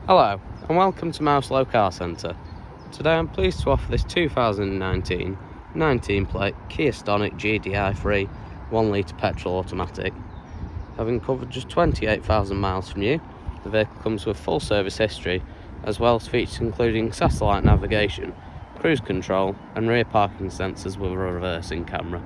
Hello and welcome to Mouselow Car Centre. Today I'm pleased to offer this 2019 19-plate Kia Stonic GDi free 1 litre petrol automatic. Having covered just 28,000 miles from you, the vehicle comes with full service history as well as features including satellite navigation, cruise control and rear parking sensors with a reversing camera.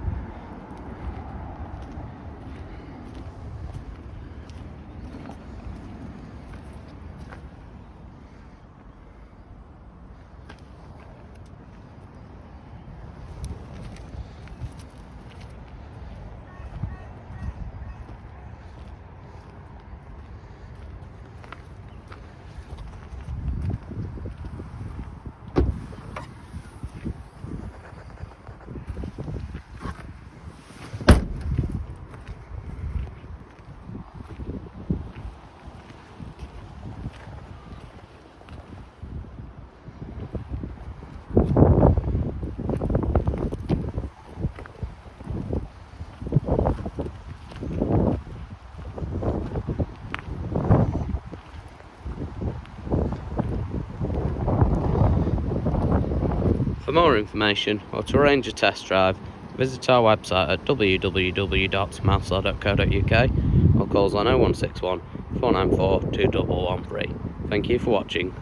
For more information or to arrange a test drive, visit our website at www.mouselow.co.uk or call us on 0161 494 2113. Thank you for watching.